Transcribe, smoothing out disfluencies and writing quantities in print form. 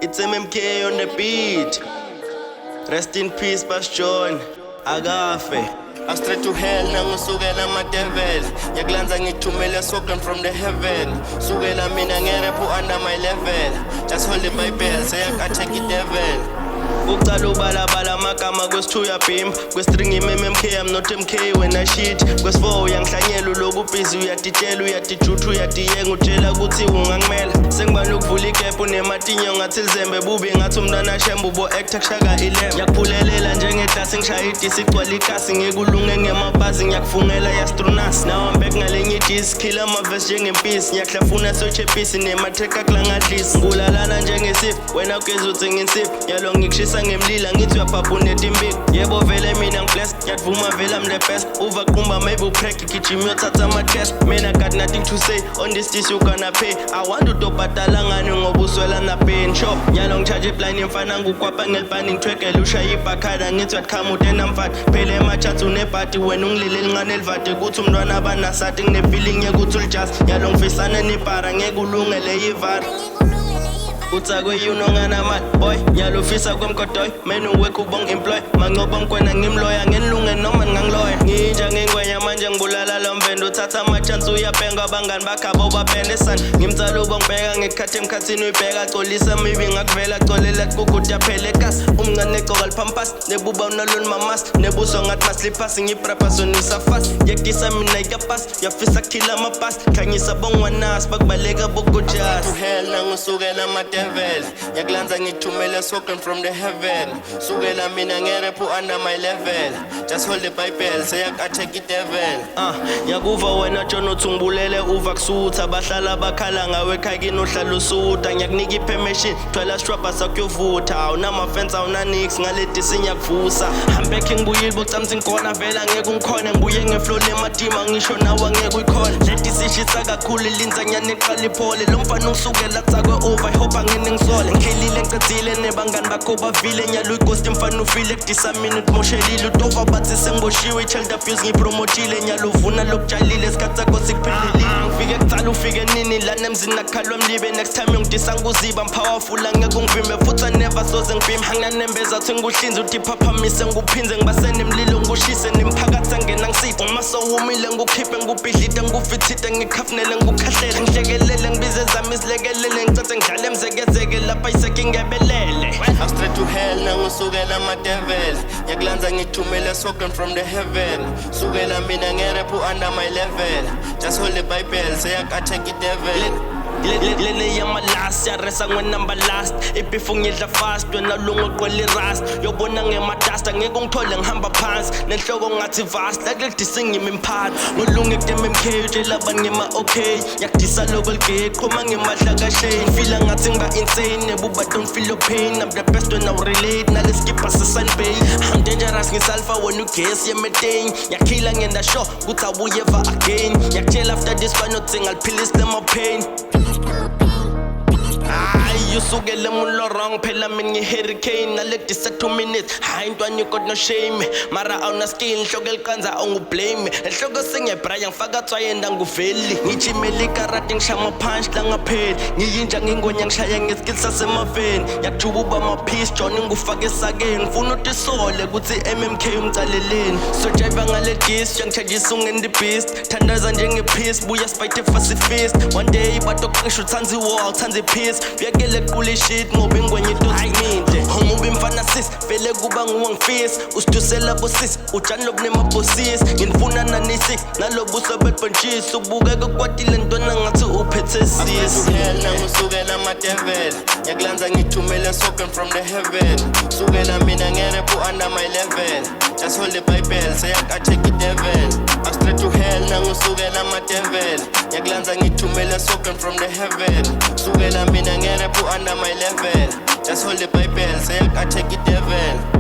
It's MMK on the beat. Rest in peace, Pastor John. Agafe. I'm straight to hell, nangusukela ma-devil. Yakulanza ngithumela spoken from the heaven. Sukela mina ngerepu under my level. Just hold the Bible, say I take it devil. Uqala ubalabala amagama kwesithuya bhim kwestring MMK I'm not MK when I shit kwes4 uyangihlanyela uloku busy uyaditshela uyadijutha uyadiyenga utshela ukuthi ungangimela sengibani ukuvula igap unematinyo ngathi lizembe bubi ngathi umntwana ashemba ubo actor kushaka ilem ngiyakuphulelela njengeglasi ngishaya idisi igcwala ikasi ngikulunge ngemabhazi ngiyakufungela yastronas now I'm back ngalenye idisi kill amavesi njengempisi ngiyahlafuna sochepisi nematreka kulangadlisi ngulalana njengesip wena ugeza uthi nginsip yalo ngikushisa ngemlila ngithi uyaphaphuneta imbiko yebo vele mina ngiblessed ngiyadvuma vele I'm the best uvaqumba maybe uprek igijima uyothatha ama-test mina got nothing to say on this dish you gonna pay I want utobhadala ngani ngoba uswela napeni sho nyalo ngitshaje ipline mfana ngukwapha ngelibhani ngithwekele ushaya ibhakhada ngithi uyakhamute namfati phele emachathi unebhadi wena ungilile elincane elivade kuthi umntwana abanasati ngine-feeling yekuthi ulijust nyalo ngifisane nebhara ngeke ulungele yivara utsakwe yunonganamali boy nyalo ufisa kwemkodoy mena uwekho ubong employ mancoba ngikwena ngimloya ngenilunge noma ngangloya nginja ngingwenya manje ngibulala lo mvendo uthatha amachance uyabhenga abangani bakhabo babhendesana ngimtsala ubongibheka ngekhathi emkhathini uyibheka colisa maybe ngakuvela colela kukuthi yaphele ekasi umncane egcoka liphampas nebuba unaloni mamas nebuso ngathi masliphasi ngiyiprapasonisa fast yekisa mina ikapasi yafisa kukhila amapasi khanyisa bongwanasi bakubaleka bokujasi nangusukela devil yakulanza ngithumela spoken from the heaven sukela mina ngerepu under my level just hold the Bible say I take it devil yakuva wena John uthi ngibulele uva kusutha bahlala bakhala ngawe ekhaya kini ohlala usuta ngiyakunika ipermission thwala strapper sakuyovutha awunama fence awunanix ngaledi sinyakuvusa hambekhe ngibuyile bocamsi ngkhona vela ngeke ungikhone ngibuye ngeflow lemadima ngisho nawe ngeke uyikhona ledi sishisa kakhulu ilinza nyane iqala iphole lo mfana usukela tsakwe over I hope ngene ngisole ngikhelile ngicedzile nebangani bakho bavile nyalo ighost mfana ufile kudisa minute moshelile utova bathi sengiboshiwe child abuse ngipromotile nyalo uvuna lokutshalile isikhathi sakho sikuphelelile ngifike kutsala ufike nini lana emzini nakhalwa mlibe next time ngidisa nguziba powerful angeke ungivime futhi I never soze ngibhime hanganembeza athi nguhlinza uthi phaphamise nguphinze ngibasene emlilo ngushise nemphakathi angena ngisipho maso umile ngukhiphe ngubhidlite ngufithite ngikhafunele ngukhahlele ngihlekelele ngibize zami isilekelele ngicathe ngidlale emzekezeke lapha iseke ngebelele I'm straight to hell nangusukela ma-devil yakulanza ngithumela spoken from the heaven sukela mina ngerepu under my level just hold the Bible say I take it devil lele yamalast yaresa ngwenumber last ibeef ngidla fast wena lungu qwele rust yobona ngemadasta ngeke ngithole ngihamba phansi nenhloko ngathi vast like disingimi imphathi ngolunge kuMMK utshela abantu ngema okay yakudisa local gate qhoma ngemadla kaShane feel ngathi ngiba insane nebuba don't feel your pain I'm the best when I relate naleskipa sesunbay I'm dangerous ngisalfa when you guess yemethane yakhila ngenda show kuthi awuyeva again yakutshela after this one nothing I'll pill is them pain usukele mulo wrong phela mina ngihurricane naledisa 2 minutes hayi ntwana you got no shame mara awuna skill inhloko elikanza awungublame enhloko sengebraya ngifaka tswayenda nguveli ngijimela ikarate ngishama punch la ngapheli ngiyinja ngingwenya ngishaya ngeskill sasemaveni yakujuba uba amapiece John ngufaka esakeni ngifuna utisole ukuthi MMK umcaleleni so jive ngale diss ngichargisa ungendi beast thandaza njengepiece buya spite fast fist one day batokangisho uthanzi war uthanzi peace uyakele qule shit ngoba ingwenye itoziminte ngoba imfana sis vele kuba nguwa ngifisa usidusela bosis utshani lobunemabossis ngifuna nani6 nalobuso belbunchis ubuka kokwatile ntwana ngathi uphethe sis nangusukela ama-devil yakulanza ngithumela spoken from the heaven sukela mina ngerepu under my level just hold the Bible say I take it devil I'm straight to hell nangusukela ama-devil yakulanza ngithumela spoken from the heaven sukela mina ngerepu under my level just hold the Bible say I take it devil